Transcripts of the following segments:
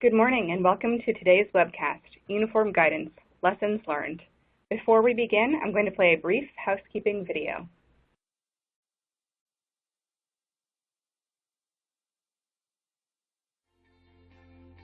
Good morning and welcome to today's webcast, Uniform Guidance, Lessons Learned. Before we begin, I'm going to play a brief housekeeping video.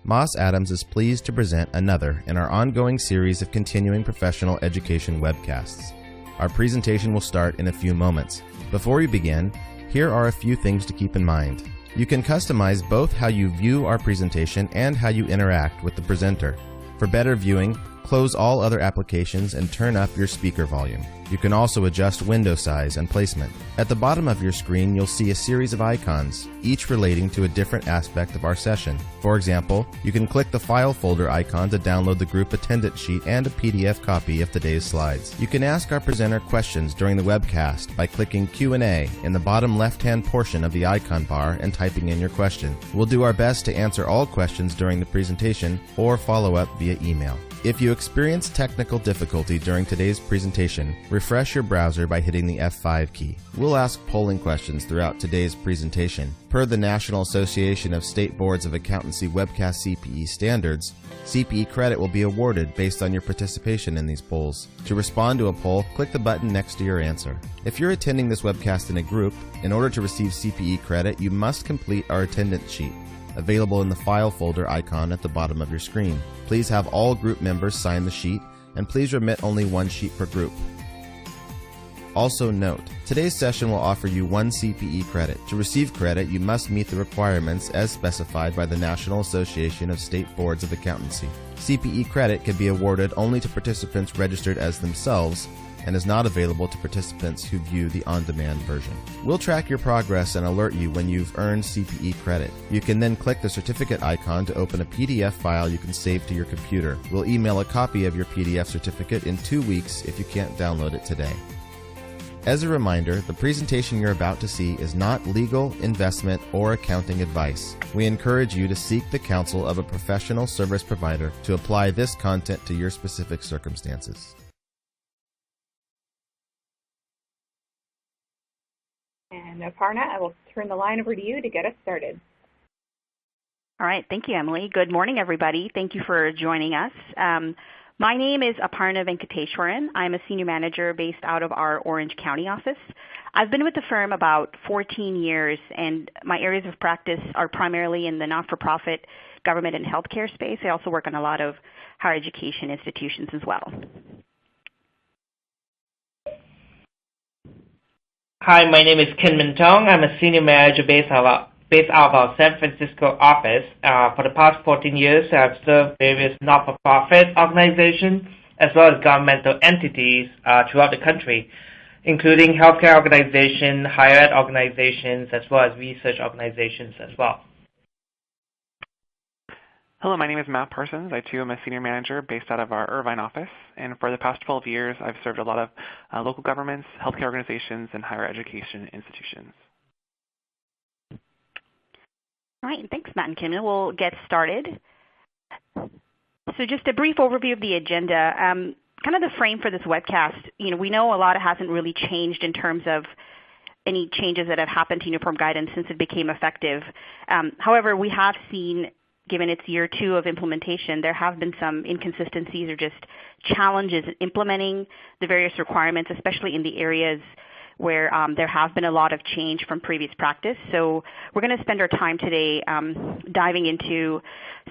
Moss Adams is pleased to present another in our ongoing series of continuing professional education webcasts. Our presentation will start in a few moments. Before we begin, here are a few things to keep in mind. You can customize both how you view our presentation and how you interact with the presenter. For better viewing, close all other applications and turn up your speaker volume. You can also adjust window size and placement. At the bottom of your screen, you'll see a series of icons, each relating to a different aspect of our session. For example, you can click the file folder icon to download the group attendance sheet and a PDF copy of today's slides. You can ask our presenter questions during the webcast by clicking Q&A in the bottom left-hand portion of the icon bar and typing in your question. We'll do our best to answer all questions during the presentation or follow up via email. If you experience technical difficulty during today's presentation, refresh your browser by hitting the F5 key. We'll ask polling questions throughout today's presentation. Per the National Association of State Boards of Accountancy Webcast CPE standards, CPE credit will be awarded based on your participation in these polls. To respond to a poll, click the button next to your answer. If you're attending this webcast in a group, in order to receive CPE credit, you must complete our attendance sheet, available in the file folder icon at the bottom of your screen. Please have all group members sign the sheet, and please remit only one sheet per group. Also note, today's session will offer you one CPE credit. To receive credit, you must meet the requirements as specified by the National Association of State Boards of Accountancy. CPE credit can be awarded only to participants registered as themselves and is not available to participants who view the on-demand version. We'll track your progress and alert you when you've earned CPE credit. You can then click the certificate icon to open a PDF file you can save to your computer. We'll email a copy of your PDF certificate in 2 weeks if you can't download it today. As a reminder, the presentation you're about to see is not legal, investment, or accounting advice. We encourage you to seek the counsel of a professional service provider to apply this content to your specific circumstances. And Aparna, I will turn the line over to you to get us started. All right, thank you, Emily. Good morning, everybody. Thank you for joining us. My name is Aparna Venkateshwaran. I'm a senior manager based out of our Orange County office. I've been with the firm about 14 years, and my areas of practice are primarily in the not-for-profit, government, and healthcare space. I also work on a lot of higher education institutions as well. Hi, my name is Ken Mintong. I'm a senior manager based out of our San Francisco office. For the past 14 years, I've served various not-for-profit organizations as well as governmental entities throughout the country, including healthcare organizations, higher ed organizations, as well as research organizations as well. Hello, my name is Matt Parsons. I too am a senior manager based out of our Irvine office, and for the past 12 years, I've served a lot of local governments, healthcare organizations, and higher education institutions. All right, thanks, Matt and Kim. We'll get started. So just a brief overview of the agenda. Kind of the frame for this webcast, we know a lot hasn't really changed in terms of any changes that have happened to uniform guidance since it became effective. However, we have seen, given its year 2 of implementation, there have been some inconsistencies or just challenges in implementing the various requirements, especially in the areas where there have been a lot of change from previous practice. So we're going to spend our time today diving into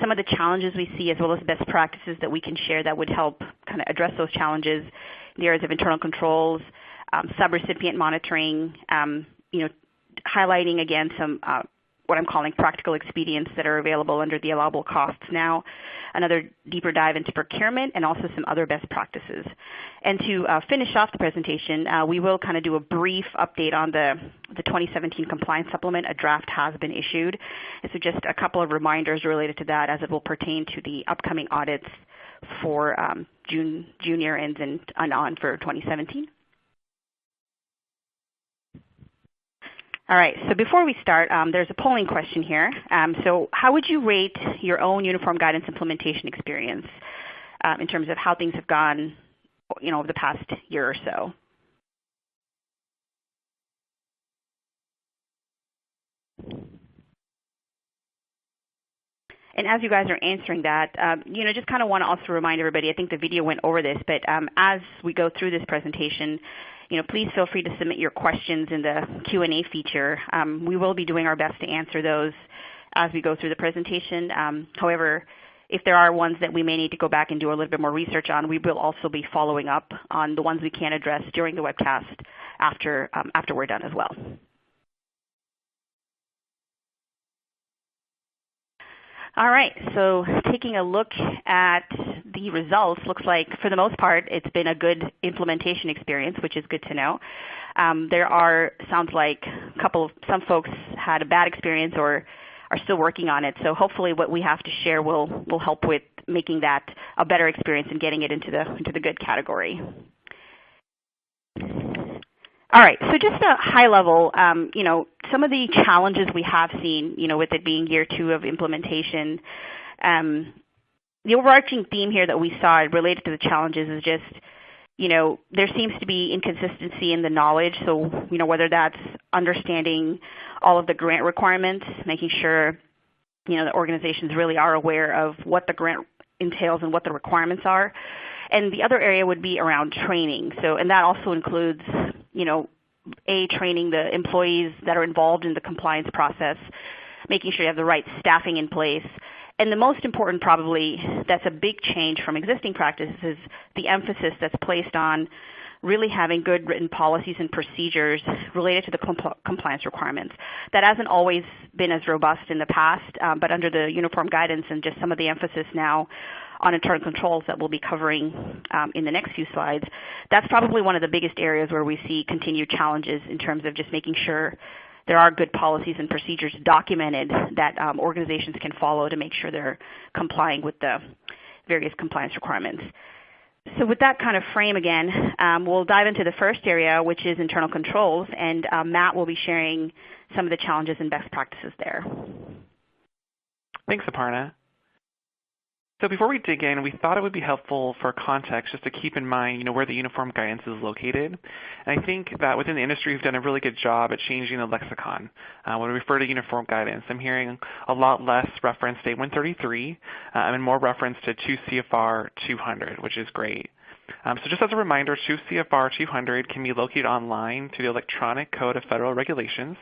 some of the challenges we see as well as best practices that we can share that would help kind of address those challenges in the areas of internal controls, subrecipient monitoring, highlighting again some what I'm calling practical expedients that are available under the allowable costs now, another deeper dive into procurement, and also some other best practices. And to finish off the presentation, we will kind of do a brief update on the 2017 compliance supplement. A draft has been issued. And so just a couple of reminders related to that as it will pertain to the upcoming audits for June year ends and on for 2017. All right, so before we start, there's a polling question here. So how would you rate your own uniform guidance implementation experience in terms of how things have gone, over the past year or so? And as you guys are answering that, just kind of want to also remind everybody, I think the video went over this, but as we go through this presentation, please feel free to submit your questions in the Q&A feature. We will be doing our best to answer those as we go through the presentation. However, if there are ones that we may need to go back and do a little bit more research on, we will also be following up on the ones we can address during the webcast after we're done as well. All right, so taking a look at the results, looks like for the most part it's been a good implementation experience, which is good to know. Sounds like some folks had a bad experience or are still working on it, so hopefully what we have to share will help with making that a better experience and getting it into the good category. All right, so just a high level, some of the challenges we have seen, with it being year 2 of implementation, the overarching theme here that we saw related to the challenges is just, there seems to be inconsistency in the knowledge. So, whether that's understanding all of the grant requirements, making sure, the organizations really are aware of what the grant entails and what the requirements are. And the other area would be around training. And that also includes, training the employees that are involved in the compliance process, making sure you have the right staffing in place. And the most important, probably, that's a big change from existing practices, is the emphasis that's placed on really having good written policies and procedures related to the compliance requirements. That hasn't always been as robust in the past, but under the uniform guidance and just some of the emphasis now on internal controls that we'll be covering in the next few slides, that's probably one of the biggest areas where we see continued challenges in terms of just making sure there are good policies and procedures documented that organizations can follow to make sure they're complying with the various compliance requirements. So with that kind of frame again, we'll dive into the first area, which is internal controls, and Matt will be sharing some of the challenges and best practices there. Thanks, Aparna. So before we dig in, we thought it would be helpful for context just to keep in mind, where the uniform guidance is located. And I think that within the industry, we've done a really good job at changing the lexicon. When we refer to uniform guidance, I'm hearing a lot less reference to 133 and more reference to 2 CFR 200, which is great. So just as a reminder, 2 CFR 200 can be located online through the Electronic Code of Federal Regulations.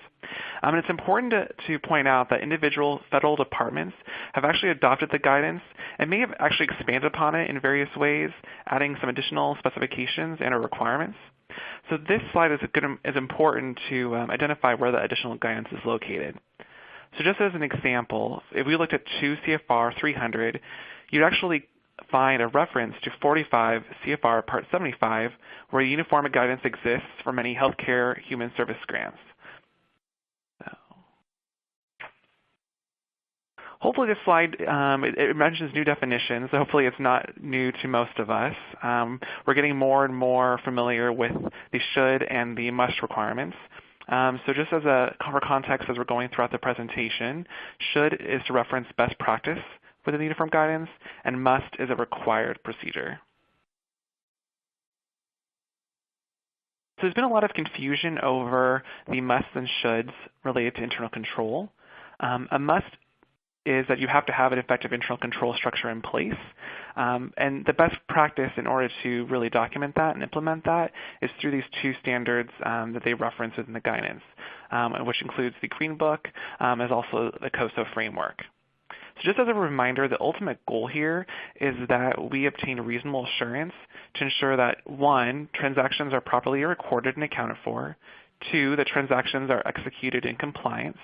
And it's important to point out that individual federal departments have actually adopted the guidance and may have actually expanded upon it in various ways, adding some additional specifications and or requirements. So this slide is important to identify where the additional guidance is located. So just as an example, if we looked at 2 CFR 300, you'd actually find a reference to 45 CFR Part 75, where uniform guidance exists for many healthcare human service grants. Hopefully this slide, it mentions new definitions, so hopefully it's not new to most of us. We're getting more and more familiar with the should and the must requirements. So just as for context as we're going throughout the presentation, should is to reference best practice within the uniform guidance, and must is a required procedure. So there's been a lot of confusion over the musts and shoulds related to internal control. A must is that you have to have an effective internal control structure in place. And the best practice in order to really document that and implement that is through these 2 standards that they reference within the guidance, which includes the Green Book as also the COSO framework. So just as a reminder, the ultimate goal here is that we obtain reasonable assurance to ensure that 1, transactions are properly recorded and accounted for, 2, that transactions are executed in compliance,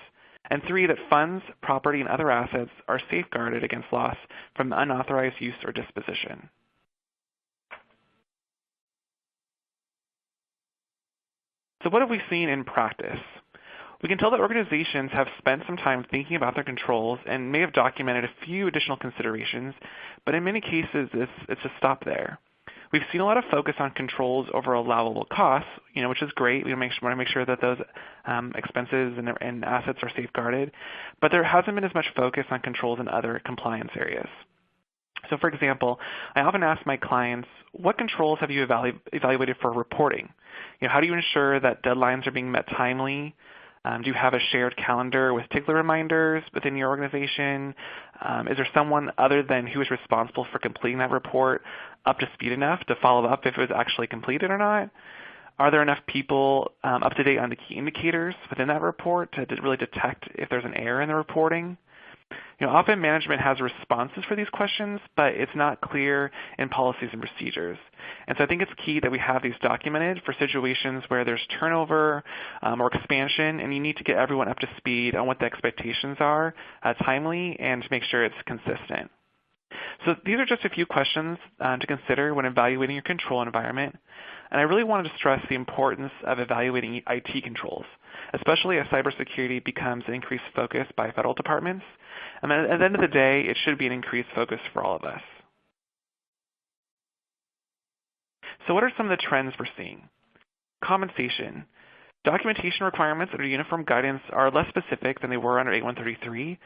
and 3, that funds, property, and other assets are safeguarded against loss from unauthorized use or disposition. So what have we seen in practice? We can tell that organizations have spent some time thinking about their controls and may have documented a few additional considerations, but in many cases it's just stopped there. We've seen a lot of focus on controls over allowable costs, which is great. We want to make sure that those expenses and assets are safeguarded, but there hasn't been as much focus on controls in other compliance areas. So for example, I often ask my clients, what controls have you evaluated for reporting? How do you ensure that deadlines are being met timely? Do you have a shared calendar with tickler reminders within your organization? Is there someone other than who is responsible for completing that report up to speed enough to follow up if it was actually completed or not? Are there enough people up to date on the key indicators within that report to really detect if there's an error in the reporting? Often management has responses for these questions, but it's not clear in policies and procedures. And so I think it's key that we have these documented for situations where there's turnover or expansion, and you need to get everyone up to speed on what the expectations are timely and to make sure it's consistent. So these are just a few questions to consider when evaluating your control environment. And I really wanted to stress the importance of evaluating IT controls, especially as cybersecurity becomes an increased focus by federal departments. And at the end of the day, it should be an increased focus for all of us. So what are some of the trends we're seeing? Compensation. Documentation requirements under uniform guidance are less specific than they were under 8133.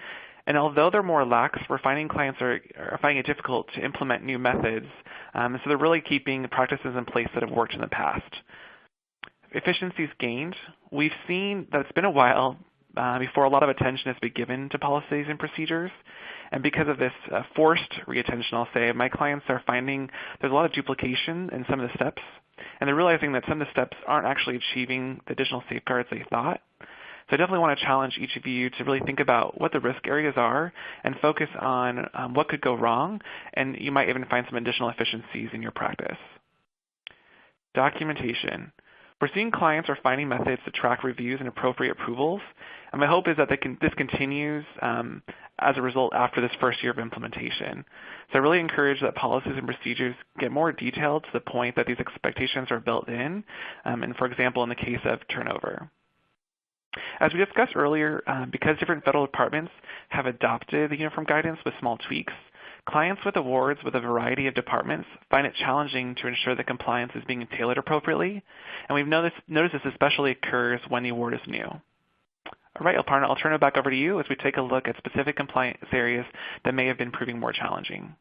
And although they're more lax, we're finding clients are finding it difficult to implement new methods. So they're really keeping the practices in place that have worked in the past. Efficiencies gained. We've seen that it's been a while before a lot of attention has been given to policies and procedures. And because of this forced reattention, I'll say, my clients are finding there's a lot of duplication in some of the steps. And they're realizing that some of the steps aren't actually achieving the additional safeguards they thought. So I definitely want to challenge each of you to really think about what the risk areas are and focus on what could go wrong, and you might even find some additional efficiencies in your practice. Documentation. We're seeing clients are finding methods to track reviews and appropriate approvals, and my hope is that this continues as a result after this first year of implementation. So I really encourage that policies and procedures get more detailed to the point that these expectations are built in, and for example, in the case of turnover. As we discussed earlier, because different federal departments have adopted the uniform guidance with small tweaks, clients with awards with a variety of departments find it challenging to ensure that compliance is being tailored appropriately, and we've noticed this especially occurs when the award is new. All right, Aparna, I'll turn it back over to you as we take a look at specific compliance areas that may have been proving more challenging.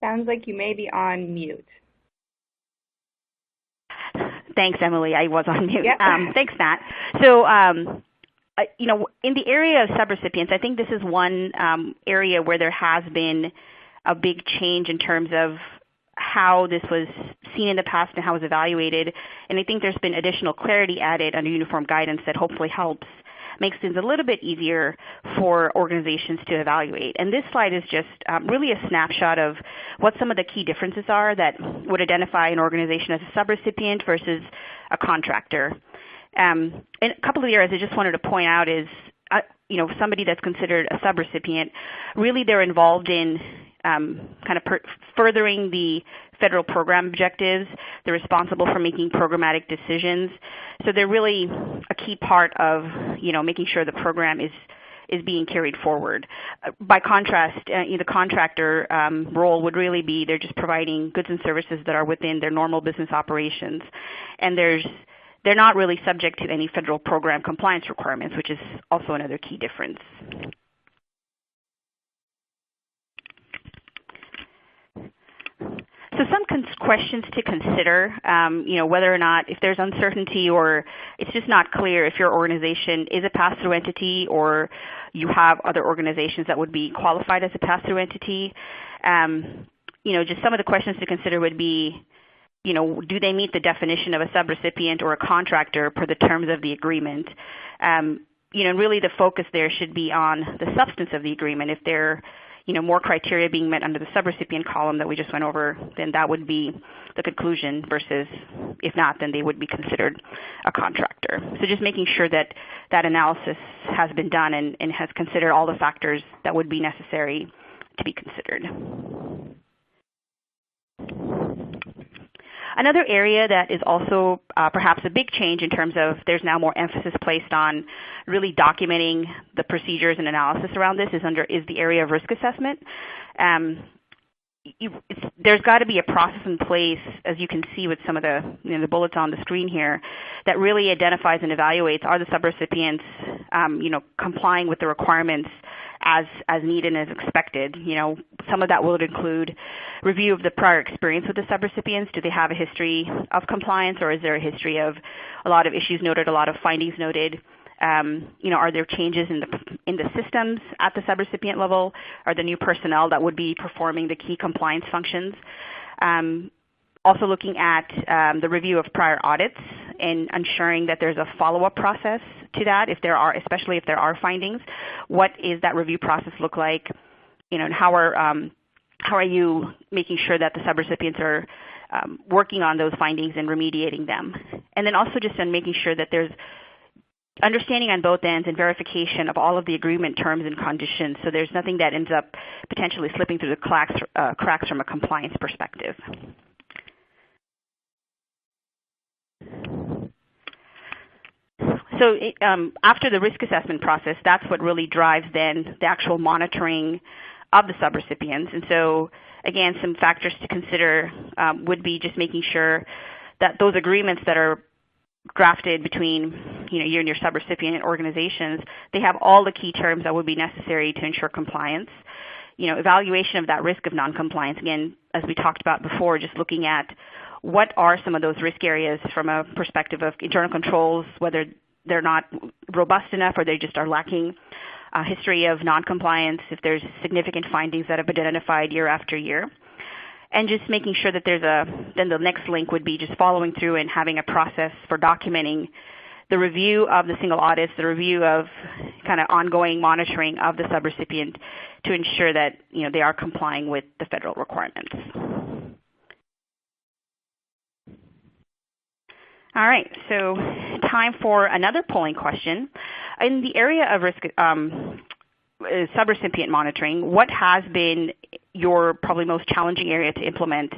Sounds like you may be on mute. Thanks, Emily. I was on mute. Yep. Thanks, Matt. So, in the area of subrecipients, I think this is one area where there has been a big change in terms of how this was seen in the past and how it was evaluated. And I think there's been additional clarity added under uniform guidance that hopefully helps, makes things a little bit easier for organizations to evaluate. And this slide is just really a snapshot of what some of the key differences are that would identify an organization as a subrecipient versus a contractor. And a couple of areas I just wanted to point out is, somebody that's considered a subrecipient, really they're involved in furthering the federal program objectives. They're responsible for making programmatic decisions. So they're really a key part of, making sure the program is being carried forward. By contrast, the contractor role would really be they're just providing goods and services that are within their normal business operations. And they're not really subject to any federal program compliance requirements, which is also another key difference. So some questions to consider, whether or not if there's uncertainty or it's just not clear if your organization is a pass-through entity or you have other organizations that would be qualified as a pass-through entity. Just some of the questions to consider would be, do they meet the definition of a subrecipient or a contractor per the terms of the agreement? Really the focus there should be on the substance of the agreement. If there more criteria being met under the subrecipient column that we just went over, then that would be the conclusion versus if not, then they would be considered a contractor. So just making sure that that analysis has been done and has considered all the factors that would be necessary to be considered. Another area that is also perhaps a big change in terms of there's now more emphasis placed on really documenting the procedures and analysis around this is the area of risk assessment. there's got to be a process in place, as you can see with some of the, the bullets on the screen here, that really identifies and evaluates, are the subrecipients complying with the requirements as needed and as expected. Some of that will include review of the prior experience with the subrecipients. Do they have a history of compliance, or is there a history of a lot of issues noted, a lot of findings noted? Are there changes in the systems at the subrecipient level? Are there new personnel that would be performing the key compliance functions? Also looking at the review of prior audits and ensuring that there's a follow-up process to that, especially if there are findings. What is that review process look like? And how are you making sure that the subrecipients are working on those findings and remediating them? And then also just on making sure that there's understanding on both ends and verification of all of the agreement terms and conditions, so there's nothing that ends up potentially slipping through the cracks from a compliance perspective. So after the risk assessment process, that's what really drives then the actual monitoring of the subrecipients. And so again, some factors to consider would be just making sure that those agreements that are drafted between you and your subrecipient organizations, they have all the key terms that would be necessary to ensure compliance. Evaluation of that risk of noncompliance, again, as we talked about before, just looking at what are some of those risk areas from a perspective of internal controls, whether they're not robust enough or they just are lacking a history of noncompliance, if there's significant findings that have been identified year after year. And just making sure that then the next link would be just following through and having a process for documenting the review of the single audits, the review of kind of ongoing monitoring of the subrecipient to ensure that they are complying with the federal requirements. All right, so time for another polling question. In the area of risk subrecipient monitoring, what has been your probably most challenging area to implement?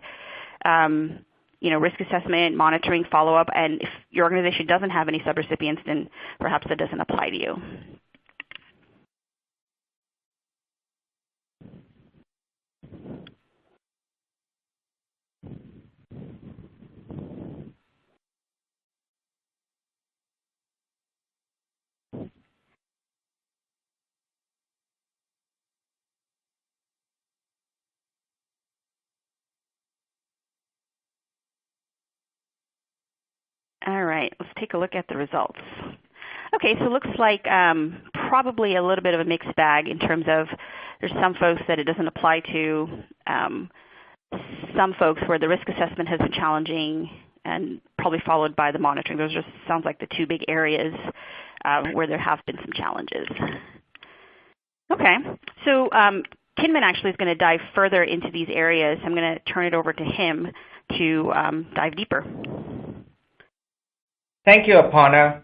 Risk assessment, monitoring, follow-up, and if your organization doesn't have any subrecipients, then perhaps that doesn't apply to you. All right, let's take a look at the results. Okay, so it looks like probably a little bit of a mixed bag in terms of there's some folks that it doesn't apply to, some folks where the risk assessment has been challenging, and probably followed by the monitoring. Those just sounds like the two big areas where there have been some challenges. Okay, so Kinman actually is going to dive further into these areas. I'm going to turn it over to him to dive deeper. Thank you, Aparna.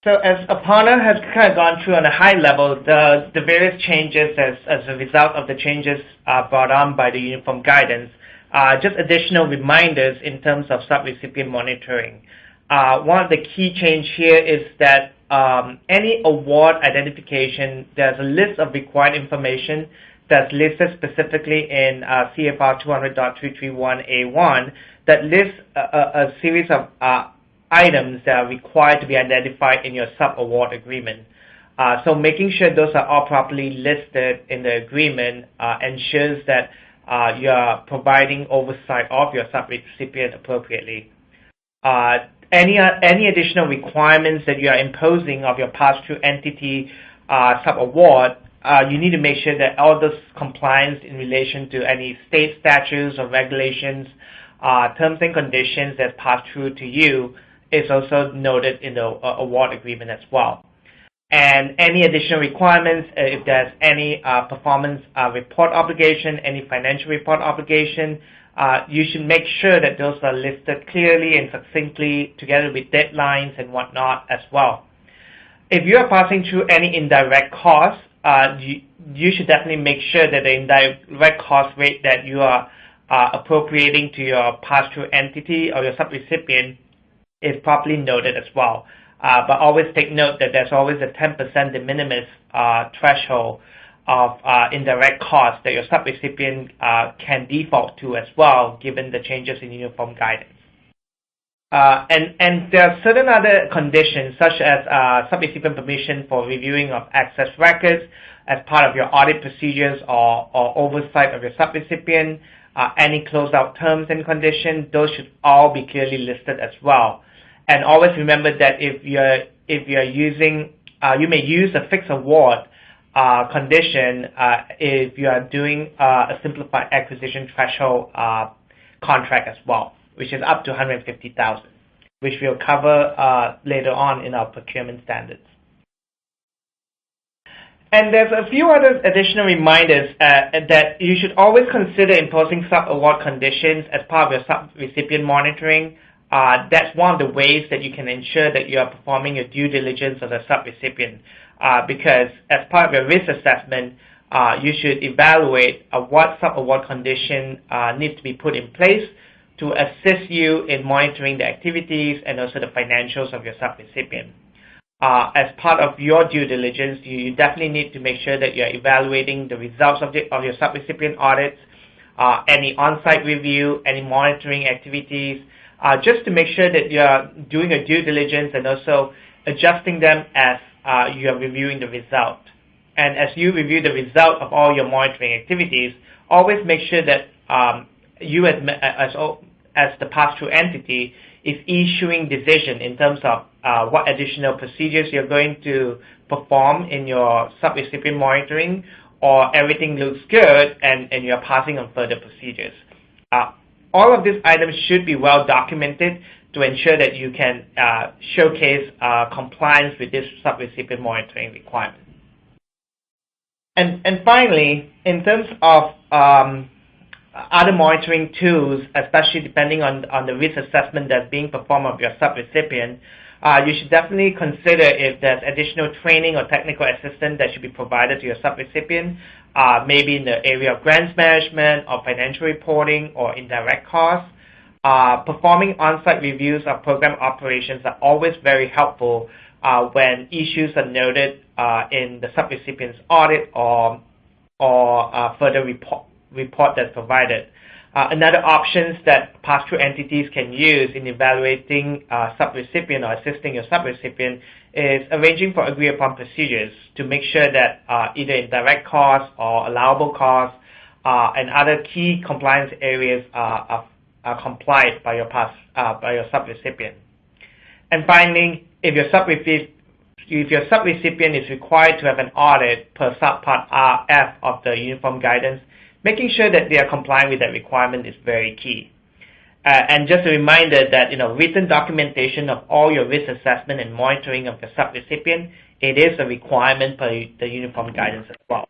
So as Aparna has kind of gone through on a high level, the various changes as a result of the changes brought on by the uniform guidance, just additional reminders in terms of subrecipient monitoring. One of the key change here is that any award identification, there's a list of required information that's listed specifically in CFR 200.331A1 that lists a series of items that are required to be identified in your sub-award agreement. So making sure those are all properly listed in the agreement ensures that you are providing oversight of your subrecipient appropriately. Any additional requirements that you are imposing of your pass-through entity sub-award, you need to make sure that all those compliance in relation to any state statutes or regulations, terms and conditions that pass through to you is also noted in the award agreement as well. And any additional requirements, if there's any performance report obligation, any financial report obligation, you should make sure that those are listed clearly and succinctly together with deadlines and whatnot as well. If you are passing through any indirect costs, you should definitely make sure that the indirect cost rate that you are appropriating to your pass-through entity or your subrecipient is properly noted as well. But always take note that there's always a 10% de minimis threshold of indirect costs that your subrecipient can default to as well, given the changes in uniform guidance. And there are certain other conditions, such as subrecipient permission for reviewing of access records as part of your audit procedures or oversight of your subrecipient, any closeout terms and conditions. Those should all be clearly listed as well. And always remember that if you're using, you may use a fixed award condition if you are doing a simplified acquisition threshold contract as well, which is up to $150,000, which we'll cover later on in our procurement standards. And there's a few other additional reminders that you should always consider imposing sub-award conditions as part of your sub-recipient monitoring. That's one of the ways that you can ensure that you are performing your due diligence as a sub-recipient, because as part of your risk assessment, you should evaluate what sub-award condition needs to be put in place to assist you in monitoring the activities and also the financials of your subrecipient. As part of your due diligence, you definitely need to make sure that you're evaluating the results of your subrecipient audits, any on-site review, any monitoring activities, just to make sure that you're doing a due diligence and also adjusting them as you are reviewing the result. And as you review the result of all your monitoring activities, always make sure that you as the pass-through entity is issuing decision in terms of what additional procedures you're going to perform in your subrecipient monitoring, or everything looks good and you're passing on further procedures. All of these items should be well documented to ensure that you can showcase compliance with this subrecipient monitoring requirement. And finally, in terms of other monitoring tools, especially depending on the risk assessment that's being performed of your subrecipient, you should definitely consider if there's additional training or technical assistance that should be provided to your subrecipient, maybe in the area of grants management or financial reporting or indirect costs. Performing on-site reviews of program operations are always very helpful when issues are noted in the subrecipient's audit or further report that's provided. Another options that pass-through entities can use in evaluating subrecipient or assisting your subrecipient is arranging for agreed-upon procedures to make sure that either indirect costs or allowable costs and other key compliance areas are complied by your subrecipient. And finally, if your subrecipient is required to have an audit per subpart F of the uniform guidance, making sure that they are complying with that requirement is very key. And just a reminder that written documentation of all your risk assessment and monitoring of the subrecipient, it is a requirement per the uniform guidance as well.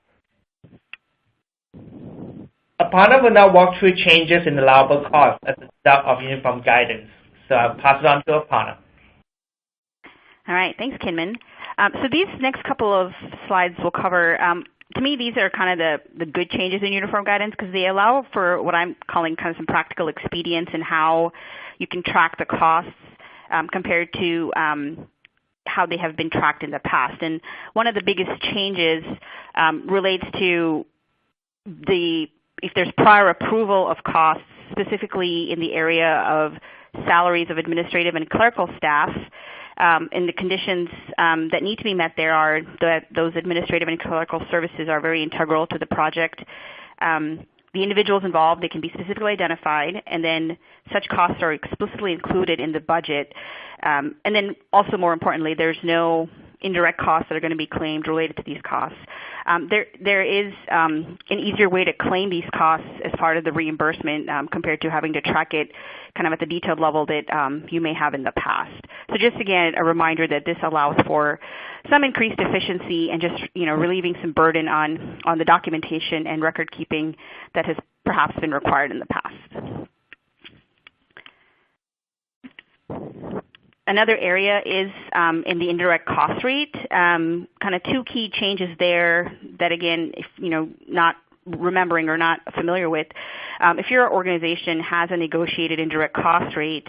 Aparna will now walk through changes in allowable costs as a result of uniform guidance. So I'll pass it on to Aparna. All right, thanks, Kinman. So these next couple of slides will cover, to me, these are kind of the good changes in uniform guidance because they allow for what I'm calling kind of some practical expedience in how you can track the costs compared to how they have been tracked in the past. And one of the biggest changes relates to if there's prior approval of costs, specifically in the area of salaries of administrative and clerical staff, and the conditions that need to be met there are that those administrative and clerical services are very integral to the project. The individuals involved, they can be specifically identified, and then such costs are explicitly included in the budget. And then also more importantly, there's no indirect costs that are going to be claimed related to these costs. There is an easier way to claim these costs as part of the reimbursement compared to having to track it kind of at the detailed level that you may have in the past. So just again, a reminder that this allows for some increased efficiency and just relieving some burden on the documentation and record keeping that has perhaps been required in the past. Another area is in the indirect cost rate. Kind of two key changes there that, again, if not remembering or not familiar with, if your organization has a negotiated indirect cost rate,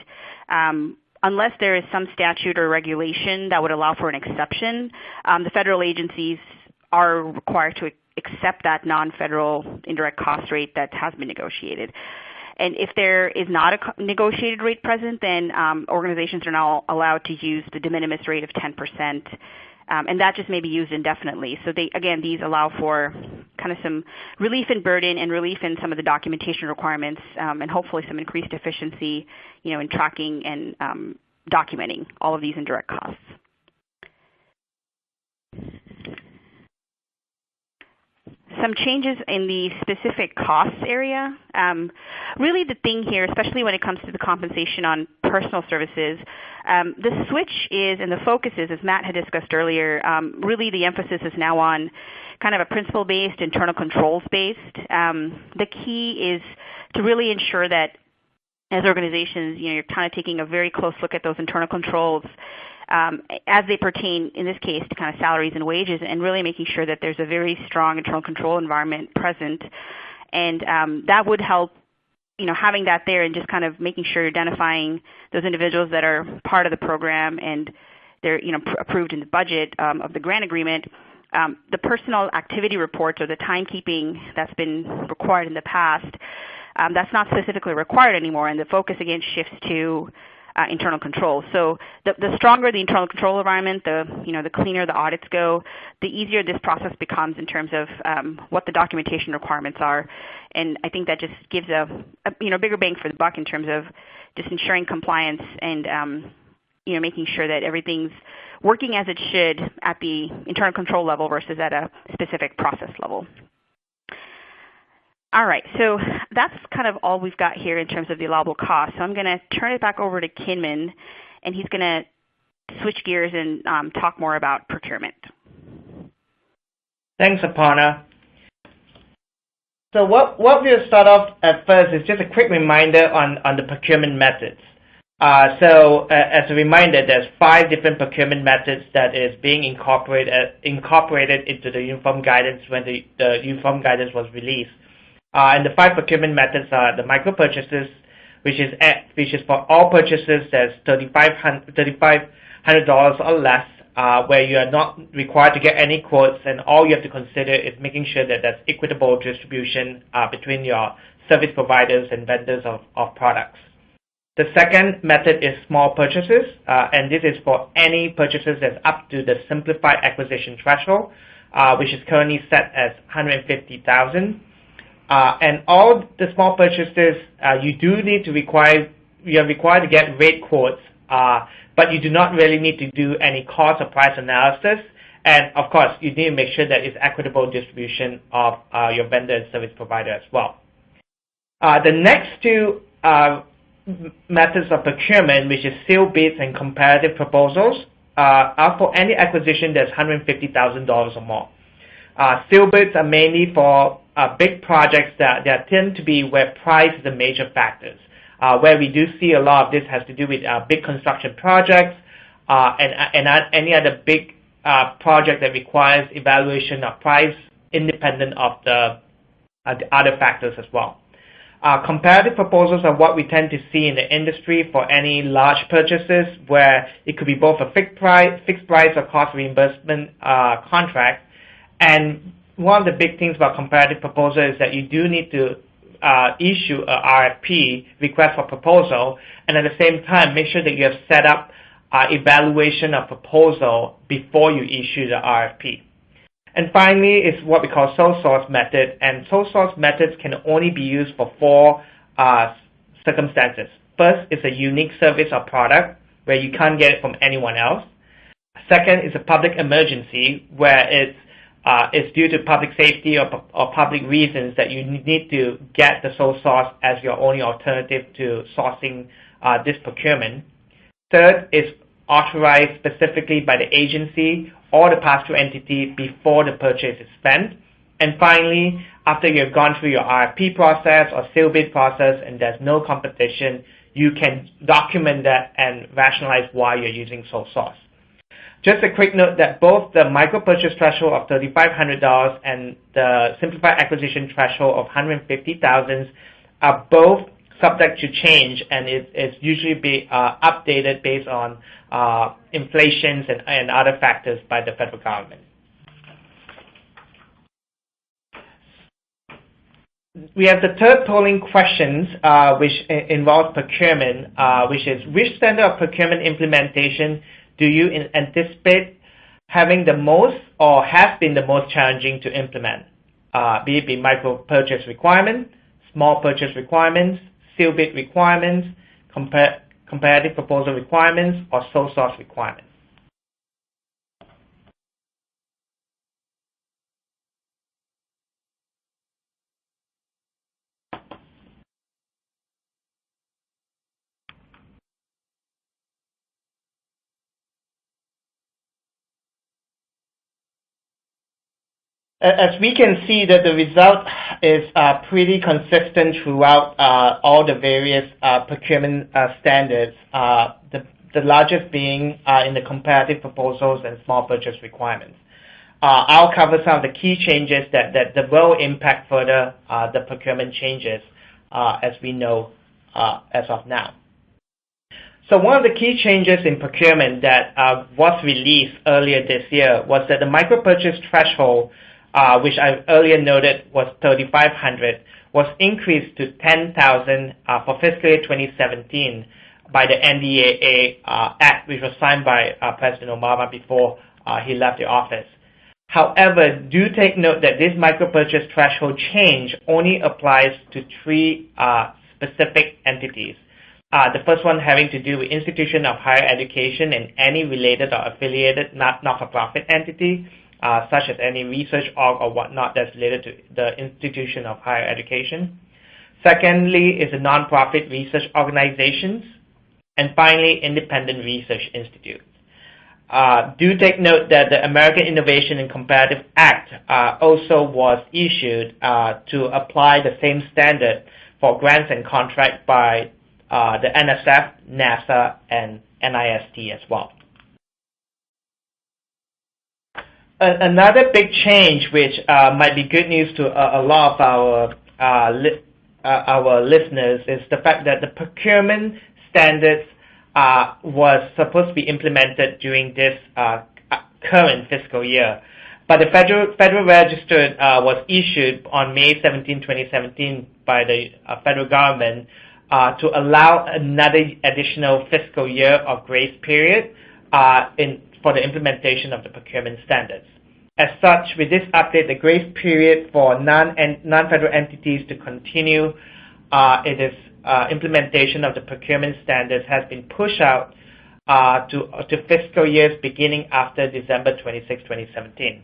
unless there is some statute or regulation that would allow for an exception, the federal agencies are required to accept that non-federal indirect cost rate that has been negotiated. And if there is not a negotiated rate present, then organizations are now allowed to use the de minimis rate of 10%, and that just may be used indefinitely. So these allow for kind of some relief in burden and relief in some of the documentation requirements, and hopefully some increased efficiency, in tracking and documenting all of these indirect costs. Some changes in the specific costs area. Really the thing here, especially when it comes to the compensation on personal services, the switch is, and the focus is, as Matt had discussed earlier, really the emphasis is now on kind of a principle-based, internal controls-based. The key is to really ensure that as organizations, you're kind of taking a very close look at those internal controls as they pertain, in this case, to kind of salaries and wages, and really making sure that there's a very strong internal control environment present. And that would help, having that there and just kind of making sure you're identifying those individuals that are part of the program and they're, approved in the budget of the grant agreement. The personal activity reports or the timekeeping that's been required in the past, that's not specifically required anymore, and the focus again shifts to internal control. So the stronger the internal control environment, the cleaner the audits go, the easier this process becomes in terms of what the documentation requirements are. And I think that just gives a bigger bang for the buck in terms of just ensuring compliance and making sure that everything's working as it should at the internal control level versus at a specific process level. All right, so that's kind of all we've got here in terms of the allowable cost. So I'm going to turn it back over to Kinman, and he's going to switch gears and talk more about procurement. Thanks, Aparna. So what we'll start off at first is just a quick reminder on the procurement methods. As a reminder, there's 5 different procurement methods that is being incorporated into the uniform guidance when the uniform guidance was released. And the 5 procurement methods are the micro purchases, which is for all purchases that's $3,500 or less, where you are not required to get any quotes, and all you have to consider is making sure that there's equitable distribution between your service providers and vendors of products. The second method is small purchases, and this is for any purchases that's up to the simplified acquisition threshold, which is currently set as $150,000. And all the small purchases, you are required to get rate quotes, but you do not really need to do any cost or price analysis. And of course, you need to make sure that it's equitable distribution of your vendor and service provider as well. The next 2 methods of procurement, which is sealed bids and comparative proposals, are for any acquisition that's $150,000 or more. Sealed bids are mainly for big projects that tend to be where price is a major factor. Where we do see a lot of this has to do with big construction projects and any other big project that requires evaluation of price independent of the other factors as well. Comparative proposals are what we tend to see in the industry for any large purchases, where it could be both a fixed price or cost reimbursement contract. And one of the big things about comparative proposal is that you do need to issue a RFP, request for proposal, and at the same time make sure that you have set up evaluation of proposal before you issue the RFP. And finally is what we call sole source method, and sole source methods can only be used for 4 circumstances. First is a unique service or product where you can't get it from anyone else. Second is a public emergency where it's due to public safety or public reasons that you need to get the sole source as your only alternative to sourcing this procurement. Third is authorized specifically by the agency or the pass-through entity before the purchase is spent. And finally, after you've gone through your RFP process or sale bid process and there's no competition, you can document that and rationalize why you're using sole source. Just a quick note that both the micro purchase threshold of $3,500 and the simplified acquisition threshold of $150,000 are both subject to change, and it's usually be updated based on inflations and other factors by the federal government. we have the third polling questions, which involves procurement, which is which standard of procurement implementation do you anticipate having the most or has been the most challenging to implement, be it micro purchase requirements, small purchase requirements, seal bid requirements, comparative proposal requirements, or sole source requirements. As we can see that the result is pretty consistent throughout all the various procurement standards, the largest being in the comparative proposals and small purchase requirements. I'll cover some of the key changes that will impact further the procurement changes as we know as of now. So one of the key changes in procurement that was released earlier this year was that the micro purchase threshold, which I earlier noted was 3,500, was increased to 10,000 for fiscal year 2017 by the NDAA Act, which was signed by President Obama before he left the office. However, do take note that this micro purchase threshold change only applies to three specific entities. The first one having to do with institution of higher education and any related or affiliated not-for-profit entity, such as any research org or whatnot that's related to the institution of higher education. Secondly is the nonprofit research organizations. And finally, independent research institutes. Do take note that the American Innovation and Comparative Act also was issued to apply the same standard for grants and contracts by the NSF, NASA, and NIST as well. Another big change, which might be good news to a lot of our listeners, is the fact that the procurement standards was supposed to be implemented during this current fiscal year. But the Federal Register was issued on May 17, 2017 by the federal government to allow another additional fiscal year of grace period for the implementation of the procurement standards. As such, with this update, the grace period for non-federal entities to continue implementation of the procurement standards has been pushed out to fiscal years beginning after December 26, 2017.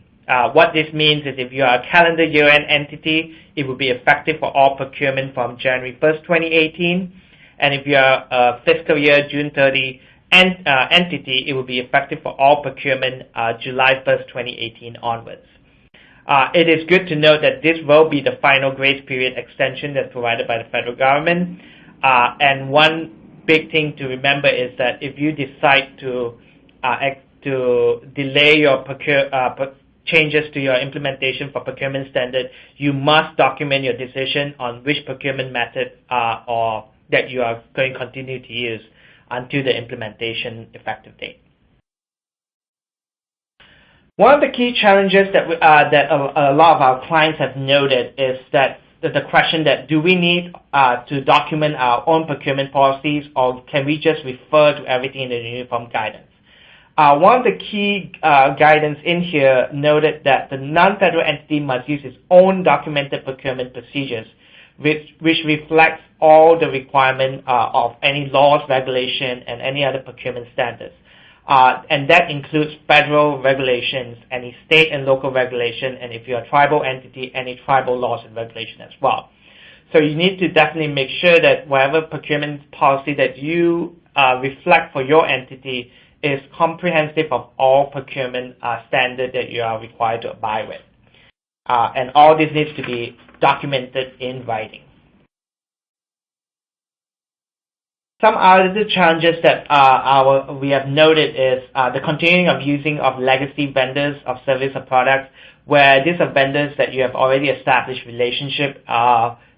What this means is if you are a calendar year-end entity, it will be effective for all procurement from January 1st, 2018. And if you are a fiscal year June 30 entity, it will be effective for all procurement July 1st, 2018 onwards. It is good to note that this will be the final grace period extension that's provided by the federal government. And one big thing to remember is that if you decide to delay your changes to your implementation for procurement standard, you must document your decision on which procurement method or that you are going to continue to use until the implementation effective date. One of the key challenges that a lot of our clients have noted is that the question that do we need to document our own procurement policies, or can we just refer to everything in the uniform guidance? One of the key guidance in here noted that the non-federal entity must use its own documented procurement procedures, which reflects all the requirement of any laws, regulation, and any other procurement standards. And that includes federal regulations, any state and local regulation, and if you're a tribal entity, any tribal laws and regulation as well. So you need to definitely make sure that whatever procurement policy that you reflect for your entity is comprehensive of all procurement standards that you are required to abide with. And all this needs to be documented in writing. Some other challenges that we have noted is the continuing of using of legacy vendors of service or products, where these are vendors that you have already established relationship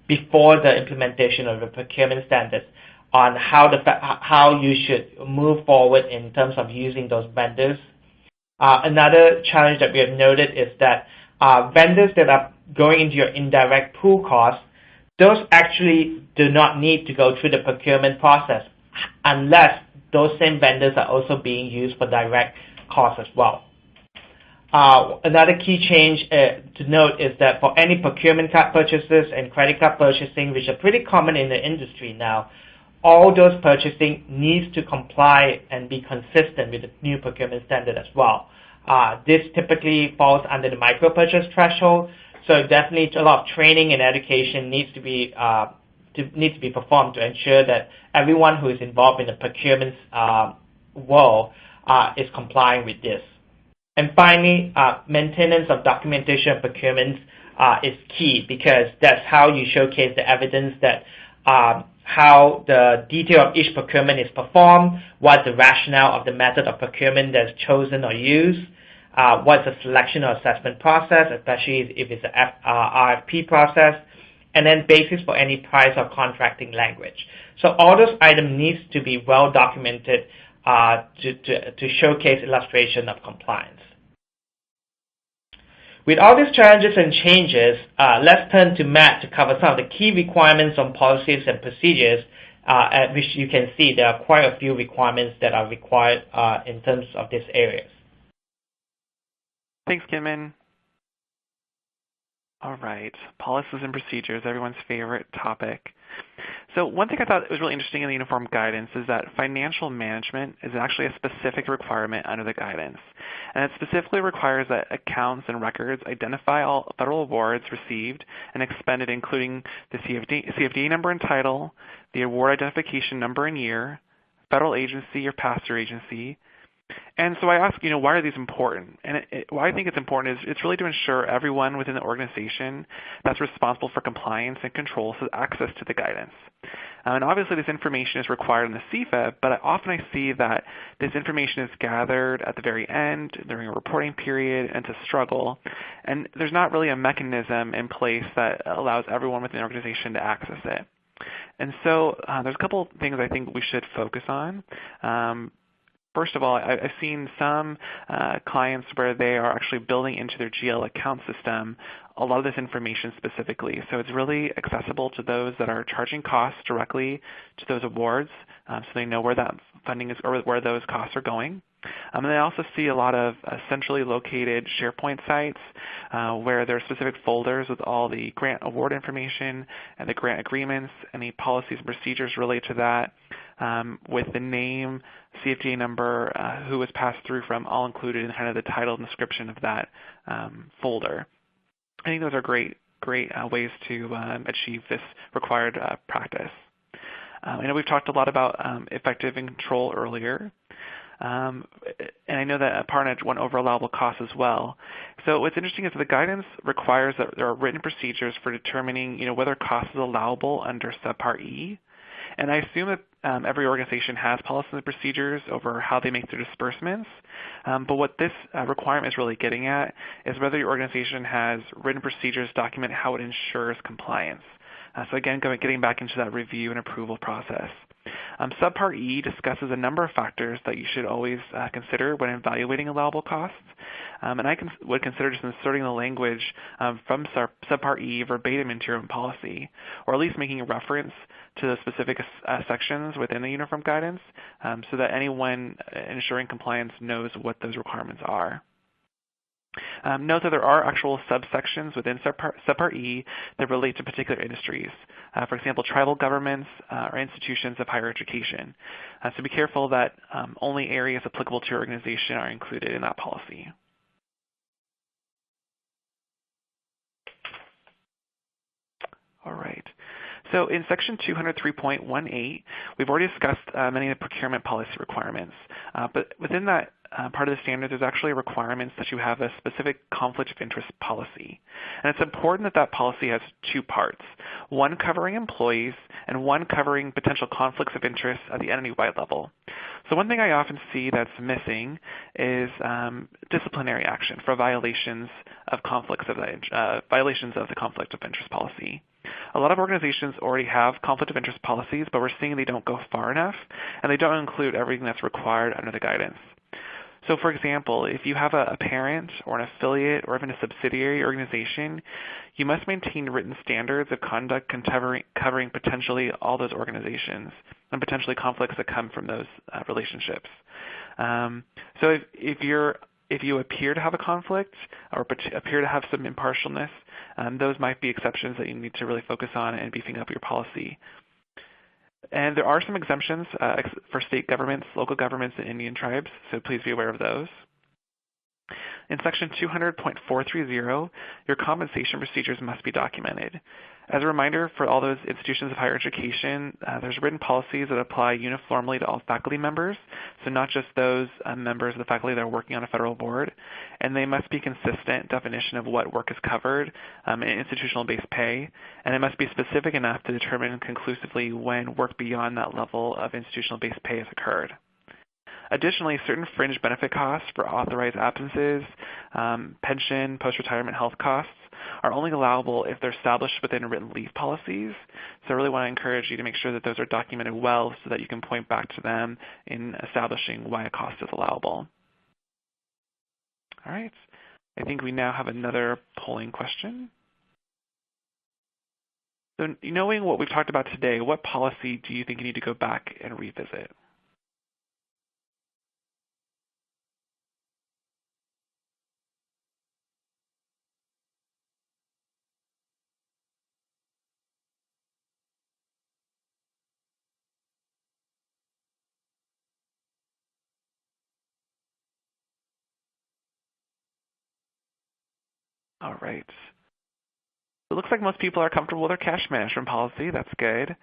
before the implementation of the procurement standards on how you should move forward in terms of using those vendors. Another challenge that we have noted is that vendors that are going into your indirect pool costs those actually do not need to go through the procurement process unless those same vendors are also being used for direct costs as well. Another key change to note is that for any procurement card purchases and credit card purchasing, which are pretty common in the industry now, all those purchasing needs to comply and be consistent with the new procurement standard as well. This typically falls under the micro purchase threshold, so definitely a lot of training and education needs to be performed to ensure that everyone who is involved in the procurement world is complying with this. And finally, maintenance of documentation of procurements is key, because that's how you showcase the evidence that how the detail of each procurement is performed, what's the rationale of the method of procurement that's chosen or used, what's the selection or assessment process, especially if it's an RFP process, and then basis for any price or contracting language. So all those items needs to be well documented to showcase illustration of compliance. With all these challenges and changes, let's turn to Matt to cover some of the key requirements on policies and procedures, at which you can see there are quite a few requirements that are required in terms of these areas. Thanks, Kinman. All right, policies and procedures, everyone's favorite topic. So one thing I thought was really interesting in the uniform guidance is that financial management is actually a specific requirement under the guidance. And it specifically requires that accounts and records identify all federal awards received and expended, including the CFDA number and title, the award identification number and year, federal agency or pass-through agency. And so I ask, why are these important? And why I think it's important is it's really to ensure everyone within the organization that's responsible for compliance and controls has access to the guidance. And obviously this information is required in the CFEB, but often I see that this information is gathered at the very end during a reporting period and to struggle. And there's not really a mechanism in place that allows everyone within the organization to access it. And so there's a couple things I think we should focus on. First of all, I've seen some clients where they are actually building into their GL account system a lot of this information specifically. So it's really accessible to those that are charging costs directly to those awards, so they know where that funding is or where those costs are going. And I also see a lot of centrally located SharePoint sites where there are specific folders with all the grant award information and the grant agreements, any policies and procedures related to that, with the name, CFDA number, who was passed through from, all included in kind of the title and description of that folder. I think those are great ways to achieve this required practice. I know we've talked a lot about effective and control earlier. And I know that Aparna went over allowable costs as well. So what's interesting is that the guidance requires that there are written procedures for determining whether cost is allowable under Subpart E. And I assume that every organization has policies and procedures over how they make their disbursements. But what this requirement is really getting at is whether your organization has written procedures to document how it ensures compliance. So again, getting back into that review and approval process. Subpart E discusses a number of factors that you should always consider when evaluating allowable costs. And I would consider just inserting the language from Subpart E verbatim into your own policy, or at least making a reference to the specific sections within the uniform guidance so that anyone ensuring compliance knows what those requirements are. Note that there are actual subsections within Subpart E that relate to particular industries. For example, tribal governments or institutions of higher education. So be careful that only areas applicable to your organization are included in that policy. All right. So in Section 203.18, we've already discussed many of the procurement policy requirements. But within that part of the standard, there's actually requirements that you have a specific conflict of interest policy. And it's important that that policy has two parts, one covering employees and one covering potential conflicts of interest at the entity-wide level. So one thing I often see that's missing is disciplinary action for violations of violations of the conflict of interest policy. A lot of organizations already have conflict of interest policies, but we're seeing they don't go far enough, and they don't include everything that's required under the guidance. So for example, if you have a parent or an affiliate or even a subsidiary organization, you must maintain written standards of conduct covering potentially all those organizations and potentially conflicts that come from those relationships. So if you appear to have a conflict or appear to have some impartialness, those might be exceptions that you need to really focus on in beefing up your policy. And there are some exemptions for state governments, local governments, and Indian tribes, so please be aware of those. In Section 200.430, your compensation procedures must be documented. As a reminder, for all those institutions of higher education, there's written policies that apply uniformly to all faculty members, so not just those members of the faculty that are working on a federal board, and they must be consistent definition of what work is covered in institutional-based pay, and it must be specific enough to determine conclusively when work beyond that level of institutional-based pay has occurred. Additionally, certain fringe benefit costs for authorized absences, pension, post-retirement health costs are only allowable if they're established within written leave policies. So I really want to encourage you to make sure that those are documented well so that you can point back to them in establishing why a cost is allowable. All right. I think we now have another polling question. So knowing what we've talked about today, what policy do you think you need to go back and revisit? All right. It looks like most people are comfortable with their cash management policy. That's good.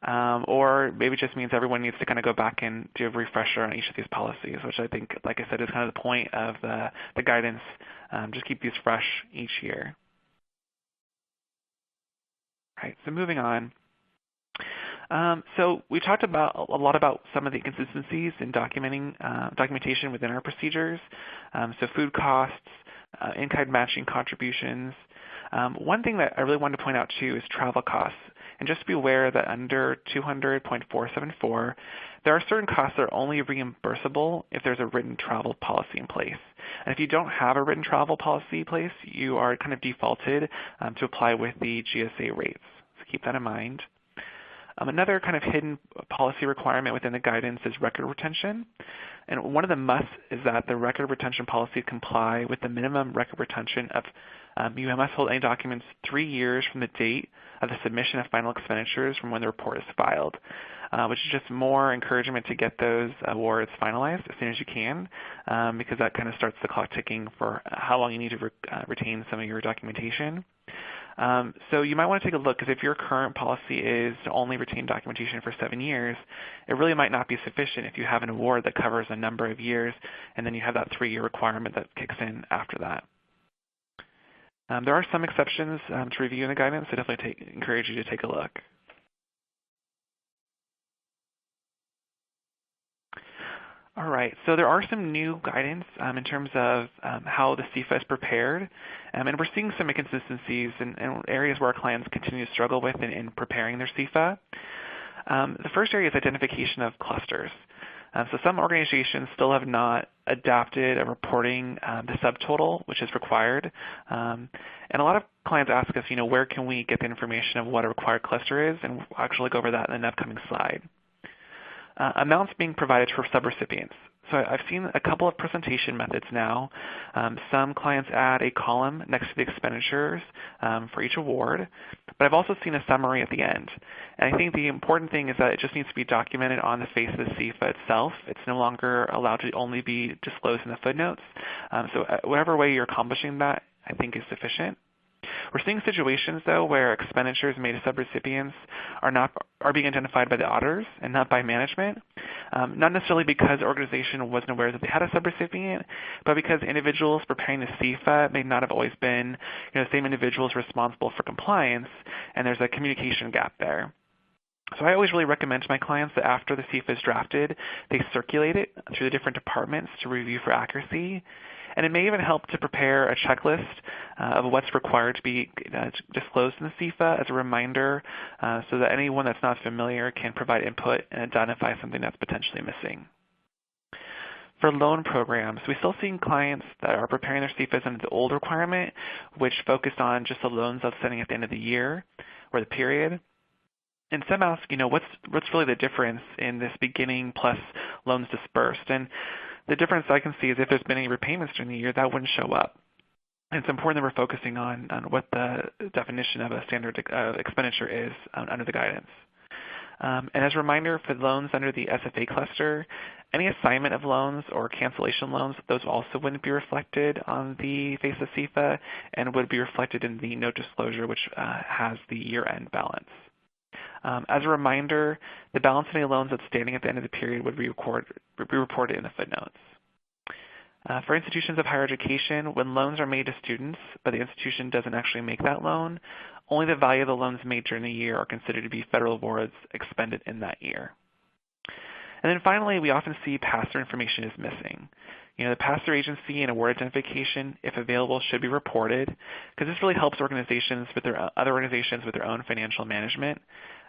Or maybe it just means everyone needs to kind of go back and do a refresher on each of these policies, which I think, like I said, is kind of the point of the guidance. Just keep these fresh each year. All right, so moving on. So we talked about a lot about some of the inconsistencies in documentation within our procedures. So food costs, in-kind matching contributions. One thing that I really wanted to point out too is travel costs. And just be aware that under 200.474, there are certain costs that are only reimbursable if there's a written travel policy in place. And if you don't have a written travel policy in place, you are kind of defaulted to apply with the GSA rates. So keep that in mind. Another kind of hidden policy requirement within the guidance is record retention. And one of the musts is that the record retention policy comply with the minimum record retention of you must hold any documents 3 years from the date of the submission of final expenditures from when the report is filed, which is just more encouragement to get those awards finalized as soon as you can, because that kind of starts the clock ticking for how long you need to retain some of your documentation. So you might want to take a look, because if your current policy is to only retain documentation for 7 years, it really might not be sufficient if you have an award that covers a number of years, and then you have that 3-year requirement that kicks in after that. There are some exceptions to review in the guidance, so definitely encourage you to take a look. All right, so there are some new guidance in terms of how the CIFA is prepared, and we're seeing some inconsistencies in areas where our clients continue to struggle with in preparing their CIFA. The first area is identification of clusters. So some organizations still have not adapted a reporting the subtotal, which is required. And a lot of clients ask us, where can we get the information of what a required cluster is? And we'll actually go over that in an upcoming slide. Amounts being provided for subrecipients. So I've seen a couple of presentation methods now. Some clients add a column next to the expenditures for each award, but I've also seen a summary at the end. And I think the important thing is that it just needs to be documented on the face of the CIFA itself. It's no longer allowed to only be disclosed in the footnotes. So whatever way you're accomplishing that, I think is sufficient. We're seeing situations, though, where expenditures made to subrecipients are being identified by the auditors and not by management, not necessarily because the organization wasn't aware that they had a subrecipient, but because individuals preparing the CIFA may not have always been the same individuals responsible for compliance, and there's a communication gap there. So I always really recommend to my clients that after the CIFA is drafted, they circulate it through the different departments to review for accuracy. And it may even help to prepare a checklist of what's required to be disclosed in the CIFA as a reminder so that anyone that's not familiar can provide input and identify something that's potentially missing. For loan programs, we're still seeing clients that are preparing their CFAs under the old requirement, which focused on just the loans outstanding at the end of the year or the period. And some ask, what's really the difference in this beginning plus loans dispersed? And the difference I can see is if there's been any repayments during the year, that wouldn't show up. And it's important that we're focusing on what the definition of a standard expenditure is under the guidance. And as a reminder, for loans under the SFA cluster, any assignment of loans or cancellation loans, those also wouldn't be reflected on the face of CFA and would be reflected in the note disclosure, which has the year-end balance. As a reminder, the balance of any loans outstanding at the end of the period would be reported in the footnotes. For institutions of higher education, when loans are made to students, but the institution doesn't actually make that loan, only the value of the loans made during the year are considered to be federal awards expended in that year. And then finally, we often see pass-through information is missing. The pass-through agency and award identification, if available, should be reported because this really helps organizations with other organizations with their own financial management.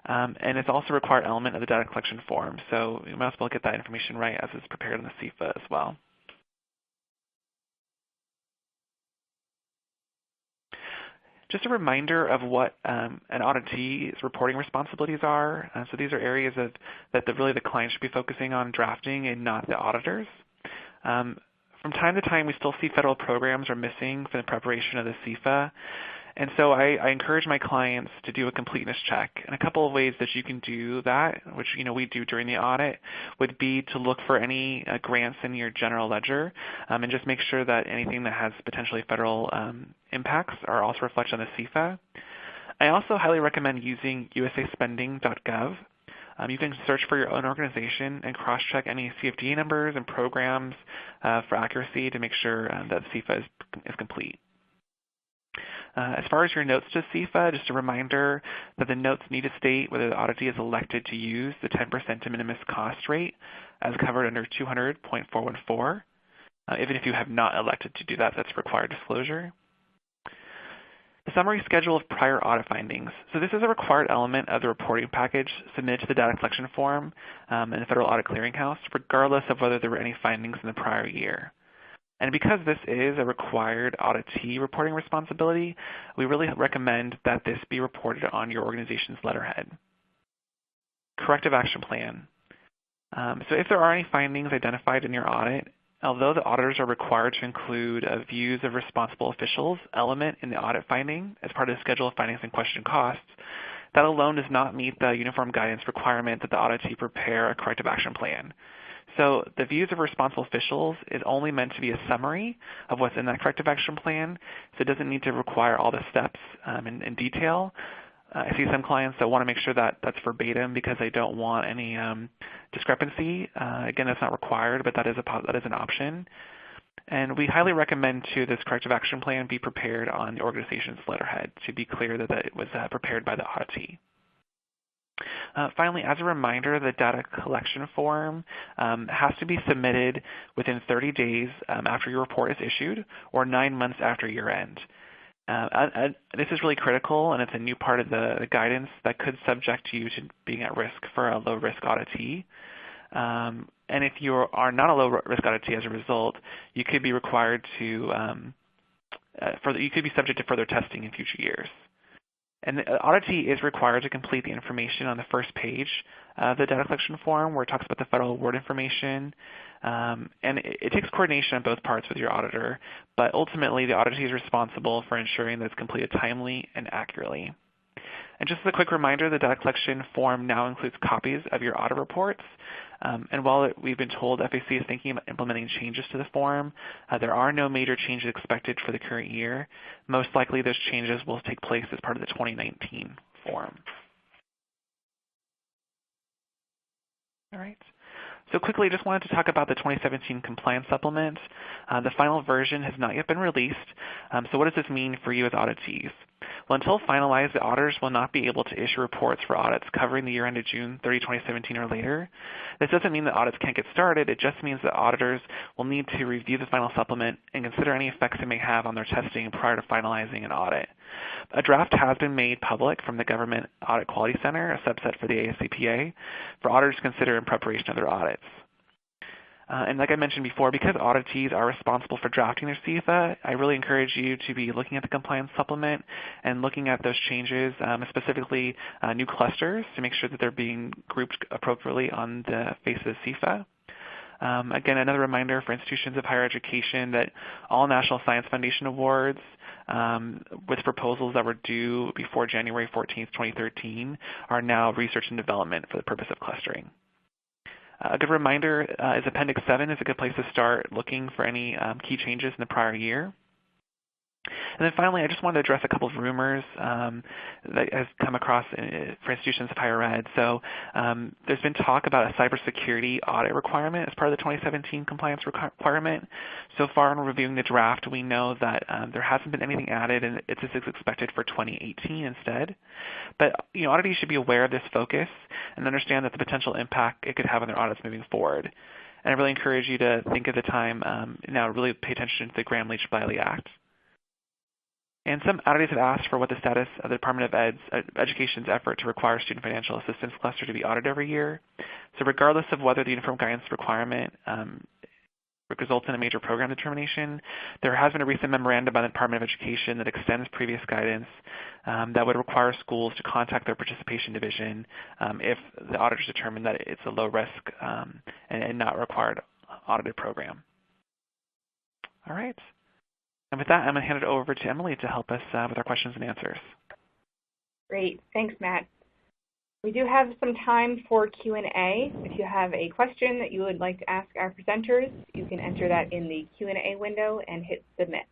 And it's also a required element of the data collection form. So you might as well get that information right as it's prepared in the CFA as well. Just a reminder of what an auditee's reporting responsibilities are. So these are areas that really the client should be focusing on drafting and not the auditors. From time to time, we still see federal programs are missing for the preparation of the CFA. And so I encourage my clients to do a completeness check. And a couple of ways that you can do that, which we do during the audit, would be to look for any grants in your general ledger and just make sure that anything that has potentially federal impacts are also reflected on the CFA. I also highly recommend using usaspending.gov. You can search for your own organization and cross-check any CFDA numbers and programs for accuracy to make sure that CFA is complete. As far as your notes to CFA, just a reminder that the notes need to state whether the auditee is elected to use the 10% de minimis cost rate as covered under 200.414. Even if you have not elected to do that, that's required disclosure. The summary schedule of prior audit findings. So this is a required element of the reporting package submitted to the data collection form in the Federal Audit Clearinghouse, regardless of whether there were any findings in the prior year. And because this is a required auditee reporting responsibility, we really recommend that this be reported on your organization's letterhead. Corrective action plan. So if there are any findings identified in your audit, although the auditors are required to include a views of responsible officials element in the audit finding as part of the schedule of findings and question costs, that alone does not meet the uniform guidance requirement that the auditee prepare a corrective action plan. So the views of responsible officials is only meant to be a summary of what's in that corrective action plan, so it doesn't need to require all the steps in detail. I see some clients that want to make sure that that's verbatim because they don't want any discrepancy. Again, that's not required, but that is an option. And we highly recommend, too, this corrective action plan be prepared on the organization's letterhead to be clear that it was prepared by the auditee. Finally, as a reminder, the data collection form has to be submitted within 30 days after your report is issued or 9 months after year end. This is really critical, and it's a new part of the guidance that could subject you to being at risk for a low-risk auditee. And if you are not a low-risk auditee as a result, you could be required to you could be subject to further testing in future years. And the auditee is required to complete the information on the first page of the data collection form where it talks about the federal award information. And it takes coordination on both parts with your auditor, but ultimately the auditee is responsible for ensuring that it's completed timely and accurately. And just as a quick reminder, the data collection form now includes copies of your audit reports. And while we've been told FAC is thinking about implementing changes to the form, there are no major changes expected for the current year. Most likely those changes will take place as part of the 2019 form. All right. So quickly, just wanted to talk about the 2017 compliance supplement. The final version has not yet been released. So what does this mean for you as auditees? Well, until finalized, the auditors will not be able to issue reports for audits covering the year ended June 30, 2017 or later. This doesn't mean that audits can't get started. It just means that auditors will need to review the final supplement and consider any effects it may have on their testing prior to finalizing an audit. A draft has been made public from the Government Audit Quality Center, a subset for the ASCPA, for auditors to consider in preparation of their audits. And like I mentioned before, because auditees are responsible for drafting their CFA, I really encourage you to be looking at the compliance supplement and looking at those changes, specifically new clusters, to make sure that they're being grouped appropriately on the face of the CFA. Again, another reminder for institutions of higher education that all National Science Foundation Awards with proposals that were due before January 14th, 2013 are now research and development for the purpose of clustering. A good reminder is Appendix 7 is a good place to start looking for any key changes in the prior year. And then finally, I just wanted to address a couple of rumors that has come across for institutions of higher ed. So there's been talk about a cybersecurity audit requirement as part of the 2017 compliance requirement. So far in reviewing the draft, we know that there hasn't been anything added, and it's expected for 2018 instead. But auditees should be aware of this focus and understand that the potential impact it could have on their audits moving forward. And I really encourage you to think of the time now, really pay attention to the Graham-Leach-Bliley Act. And some auditees have asked for what the status of the Department of Education's effort to require student financial assistance cluster to be audited every year. So regardless of whether the uniform guidance requirement results in a major program determination, there has been a recent memorandum by the Department of Education that extends previous guidance that would require schools to contact their participation division if the auditors determine that it's a low risk and not required audited program. All right. And with that, I'm going to hand it over to Emily to help us with our questions and answers. Great. Thanks, Matt. We do have some time for Q&A. If you have a question that you would like to ask our presenters, you can enter that in the Q&A window and hit submit.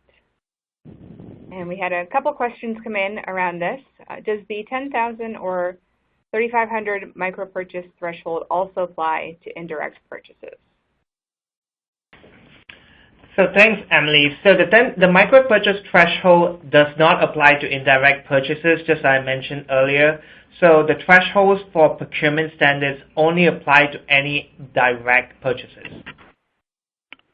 And we had a couple questions come in around this. Does the 10,000 or 3,500 micro purchase threshold also apply to indirect purchases? So thanks, Emily. So the micro purchase threshold does not apply to indirect purchases, just as I mentioned earlier. So the thresholds for procurement standards only apply to any direct purchases.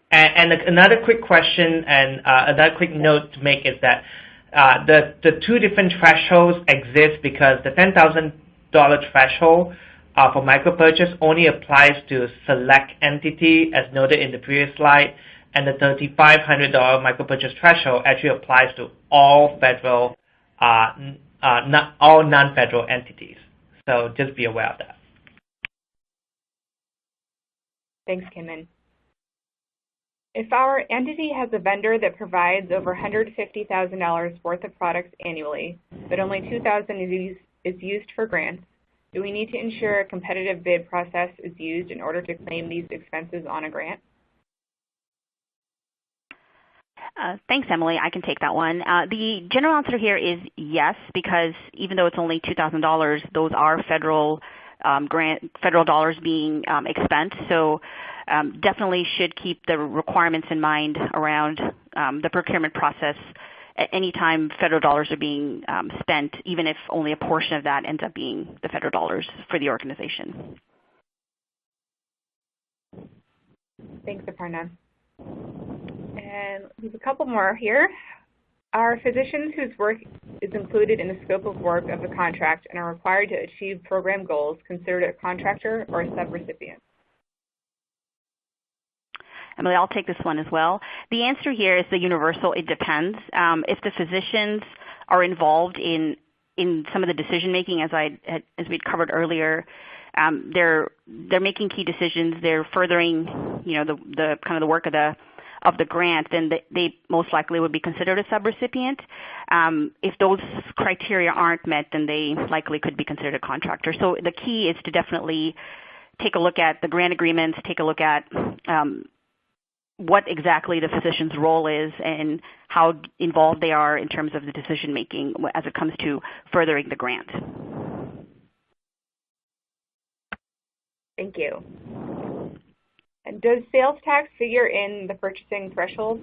And another quick question and another quick note to make is that the two different thresholds exist because the $10,000 threshold for micro purchase only applies to select entity, as noted in the previous slide, and the $3,500 micro purchase threshold actually applies to all federal, all non-federal entities. So just be aware of that. Thanks, Kim-Min. If our entity has a vendor that provides over $150,000 worth of products annually, but only $2,000 is used for grants, do we need to ensure a competitive bid process is used in order to claim these expenses on a grant? Thanks, Emily. I can take that one. The general answer here is yes, because even though it's only $2,000, those are federal dollars being expensed. So definitely should keep the requirements in mind around the procurement process at any time federal dollars are being spent, even if only a portion of that ends up being the federal dollars for the organization. Thanks, Aparna. And we have a couple more here. Are physicians whose work is included in the scope of work of the contract and are required to achieve program goals considered a contractor or a subrecipient? Emily, I'll take this one as well. The answer here is the universal, it depends. If the physicians are involved in some of the decision making, as we'd covered earlier, they're making key decisions, they're furthering the kind of the work of the grant, then they most likely would be considered a subrecipient. If those criteria aren't met, then they likely could be considered a contractor. So the key is to definitely take a look at the grant agreements, take a look at what exactly the physician's role is and how involved they are in terms of the decision making as it comes to furthering the grant. Thank you. And does sales tax figure in the purchasing threshold?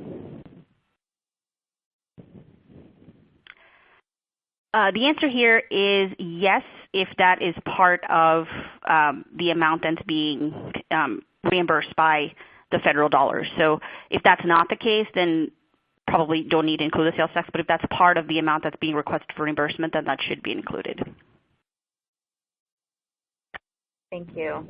The answer here is yes, if that is part of the amount that's being reimbursed by the federal dollars. So if that's not the case, then probably don't need to include the sales tax, but if that's part of the amount that's being requested for reimbursement, then that should be included. Thank you.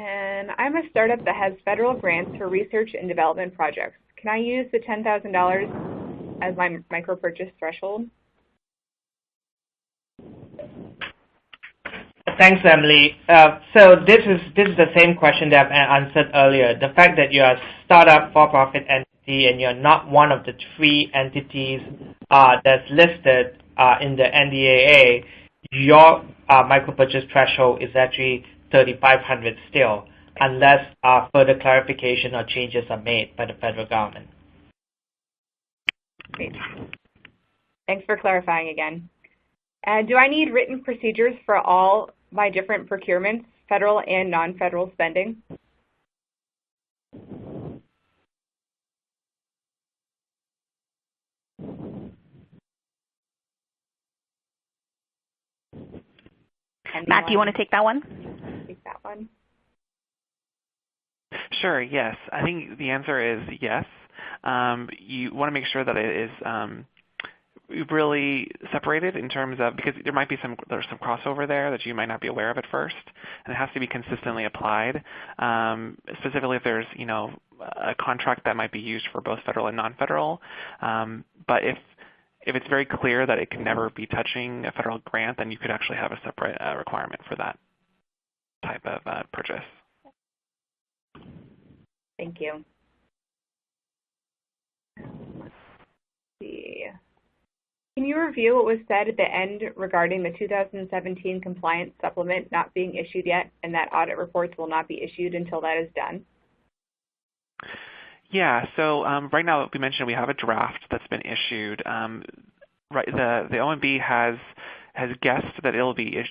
And I'm a startup that has federal grants for research and development projects. Can I use the $10,000 as my micro-purchase threshold? Thanks, Emily. So this is the same question that I answered earlier. The fact that you're a startup for-profit entity and you're not one of the 3 entities that's listed in the NDAA, your micro-purchase threshold is actually $3,500 still, unless further clarification or changes are made by the federal government. Great. Thanks for clarifying again. Do I need written procedures for all my different procurements, federal and non-federal spending? Matt, do you want to take that one? Take that one. Sure, yes. I think the answer is yes. You want to make sure that it is really separated in terms of, because there's some crossover there that you might not be aware of at first, and it has to be consistently applied. Specifically, if there's a contract that might be used for both federal and non-federal, but if it's very clear that it can never be touching a federal grant, then you could actually have a separate requirement for that type of purchase. Thank you. Let's see. Can you review what was said at the end regarding the 2017 compliance supplement not being issued yet, and that audit reports will not be issued until that is done? Yeah, so right now we mentioned we have a draft that's been issued. Right, the OMB has guessed that it'll be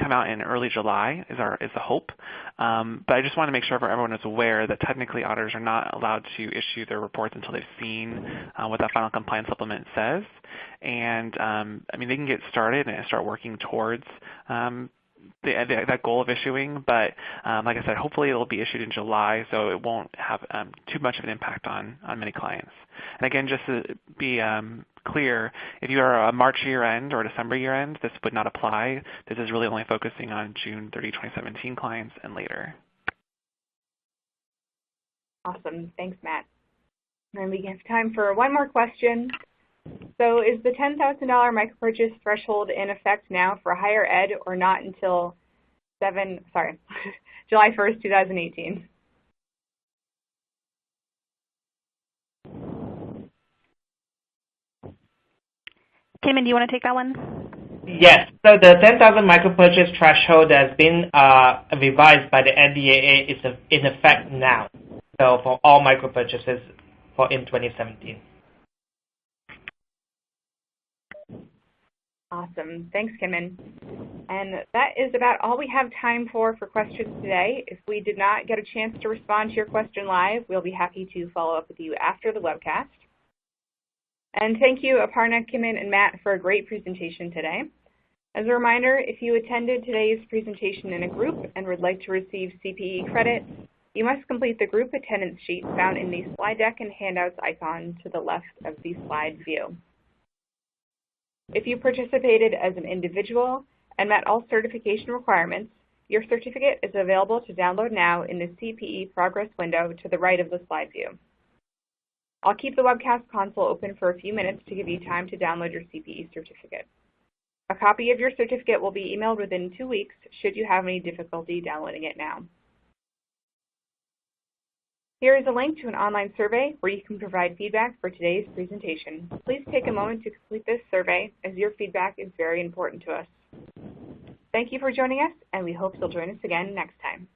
come out in early July is the hope. But I just want to make sure everyone is aware that technically auditors are not allowed to issue their reports until they've seen what that final compliance supplement says. And I mean, they can get started and start working towards that goal of issuing, but like I said, hopefully it'll be issued in July, so it won't have too much of an impact on many clients. And again, just to be clear, if you are a March year-end or December year-end, this would not apply. This is really only focusing on June 30, 2017 clients and later. Awesome. Thanks, Matt. And we have time for one more question. So is the $10,000 micro-purchase threshold in effect now for higher ed or not until July 1st, 2018? Kim, do you want to take that one? Yes. So the 10,000 micro-purchase threshold has been revised by the NDAA is in effect now. So for all micro-purchases in 2017. Awesome. Thanks, Kimmin. And that is about all we have time for questions today. If we did not get a chance to respond to your question live, we'll be happy to follow up with you after the webcast. And thank you, Aparna, Kimmin, and Matt, for a great presentation today. As a reminder, if you attended today's presentation in a group and would like to receive CPE credit, you must complete the group attendance sheet found in the slide deck and handouts icon to the left of the slide view. If you participated as an individual and met all certification requirements, your certificate is available to download now in the CPE progress window to the right of the slide view. I'll keep the webcast console open for a few minutes to give you time to download your CPE certificate. A copy of your certificate will be emailed within 2 weeks should you have any difficulty downloading it now. Here is a link to an online survey where you can provide feedback for today's presentation. Please take a moment to complete this survey, as your feedback is very important to us. Thank you for joining us, and we hope you'll join us again next time.